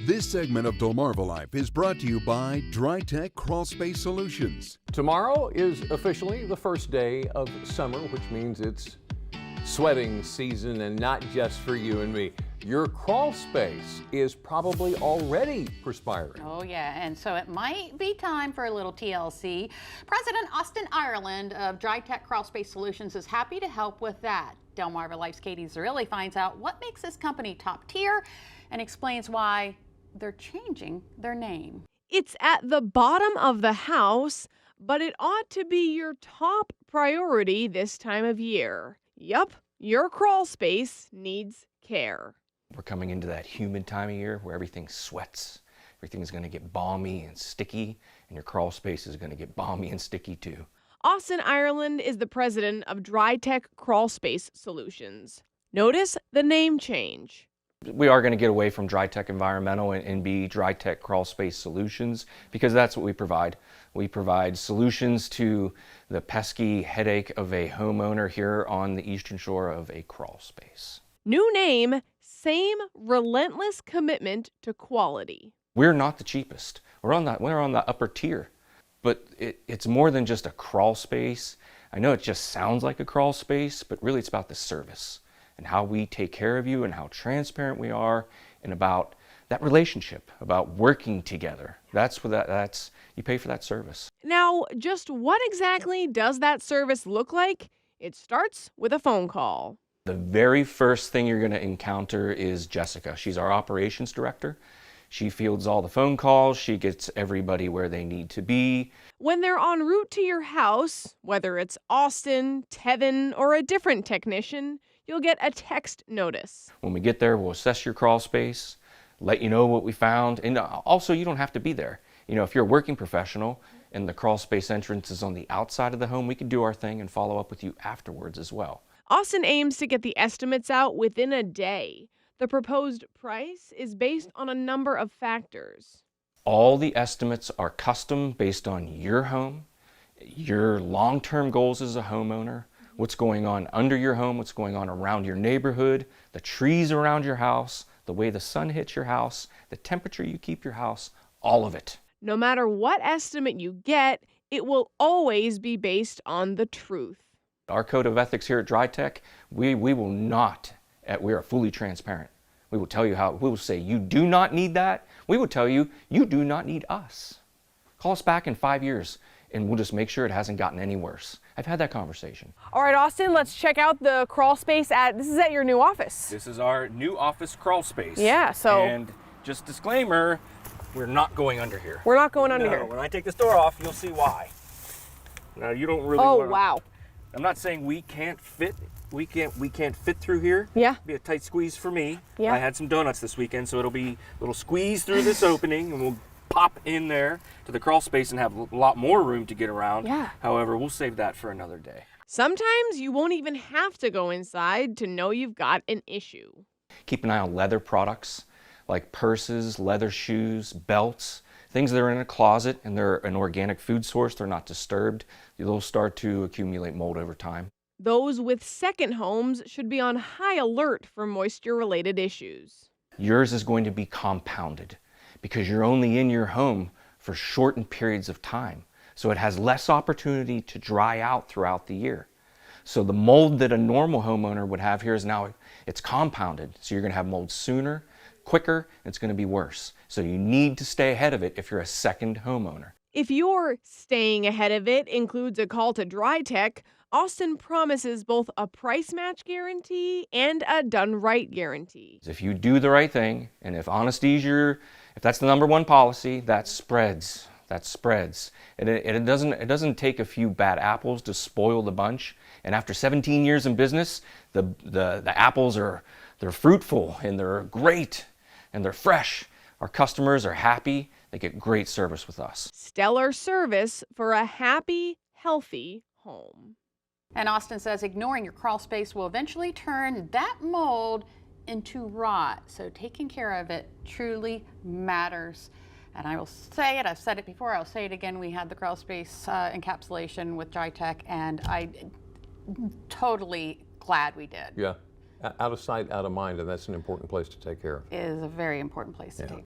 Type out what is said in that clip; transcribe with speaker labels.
Speaker 1: This segment of Delmarva Life is brought to you by DryTek CrawlSpace Solutions.
Speaker 2: Tomorrow is officially the first day of summer, which means it's sweating season, and not just for you and me. Your crawl space is probably already perspiring.
Speaker 3: Oh yeah, and so it might be time for a little TLC. President Austin Ireland of DryTek CrawlSpace Solutions is happy to help with that. Delmarva Life's Katie Zerilli finds out what makes this company top tier and explains why they're changing their name.
Speaker 4: It's at the bottom of the house, but it ought to be your top priority this time of year. Yup, your crawl space needs care.
Speaker 5: We're coming into that humid time of year where everything sweats. Everything's going to get balmy and sticky, and your crawl space is going to get balmy and sticky too.
Speaker 4: Austin Ireland is the president of DryTek CrawlSpace Solutions. Notice the name change.
Speaker 5: We are going to get away from DryTek Environmental and be DryTek CrawlSpace Solutions, because that's what we provide. We provide solutions to the pesky headache of a homeowner here on the eastern shore of a crawl space.
Speaker 4: New name, same relentless commitment to quality.
Speaker 5: We're not the cheapest. We're on the upper tier, but it's more than just a crawl space. I know it just sounds like a crawl space, but really it's about the service and how we take care of you and how transparent we are, and about that relationship, about working together. That's you pay for that service.
Speaker 4: Now, just what exactly does that service look like? It starts with a phone call.
Speaker 5: The very first thing you're going to encounter is Jessica. She's our operations director. She fields all the phone calls. She gets everybody where they need to be.
Speaker 4: When they're en route to your house, whether it's Austin, Tevin, or a different technician, you'll get a text notice.
Speaker 5: When we get there, we'll assess your crawl space, let you know what we found, and also you don't have to be there. You know, if you're a working professional and the crawl space entrance is on the outside of the home, we can do our thing and follow up with you afterwards as well.
Speaker 4: Austin aims to get the estimates out within a day. The proposed price is based on a number of factors.
Speaker 5: All the estimates are custom based on your home, your long-term goals as a homeowner, what's going on under your home, what's going on around your neighborhood, the trees around your house, the way the sun hits your house, the temperature you keep your house, all of it.
Speaker 4: No matter what estimate you get, it will always be based on the truth.
Speaker 5: Our code of ethics here at DryTek, we are fully transparent. We will tell you we will say, you do not need that. We will tell you, you do not need us. Call us back in 5 years and we'll just make sure it hasn't gotten any worse. I've had that conversation.
Speaker 4: All right, Austin, let's check out the crawl space this is at your new office.
Speaker 5: This is our new office crawl space.
Speaker 4: Yeah, so.
Speaker 5: And just disclaimer, we're not going under here.
Speaker 4: We're not going under here.
Speaker 5: When I take this door off, you'll see why. Now you don't really
Speaker 4: Oh, wow.
Speaker 5: I'm not saying we can't fit through here.
Speaker 4: Yeah.
Speaker 5: It'll be a tight squeeze for me.
Speaker 4: Yeah.
Speaker 5: I had some donuts this weekend, so it'll be a little squeeze through this opening, and we'll pop in there to the crawl space and have a lot more room to get around.
Speaker 4: Yeah.
Speaker 5: However, we'll save that for another day.
Speaker 4: Sometimes you won't even have to go inside to know you've got an issue.
Speaker 5: Keep an eye on leather products like purses, leather shoes, belts, things that are in a closet and they're an organic food source, they're not disturbed. They'll start to accumulate mold over time.
Speaker 4: Those with second homes should be on high alert for moisture-related issues.
Speaker 5: Yours is going to be compounded because you're only in your home for shortened periods of time. So it has less opportunity to dry out throughout the year. So the mold that a normal homeowner would have here is now, it's compounded. So you're going to have mold sooner, quicker, and it's going to be worse. So you need to stay ahead of it if you're a second homeowner.
Speaker 4: If your staying ahead of it includes a call to DryTek, Austin promises both a price match guarantee and a done right guarantee.
Speaker 5: If you do the right thing, and if honesty is if that's the number one policy, that spreads. That spreads. And it doesn't take a few bad apples to spoil the bunch. And after 17 years in business, the apples they're fruitful and they're great and they're fresh. Our customers are happy. They get great service with us.
Speaker 4: Stellar service for a happy, healthy home.
Speaker 3: And Austin says ignoring your crawl space will eventually turn that mold into rot. So taking care of it truly matters. And I will say it, I've said it before, I'll say it again, we had the crawl space encapsulation with DryTek, and I'm totally glad we did.
Speaker 2: Yeah, out of sight, out of mind, and that's an important place to take care of.
Speaker 3: It is a very important place to take care of.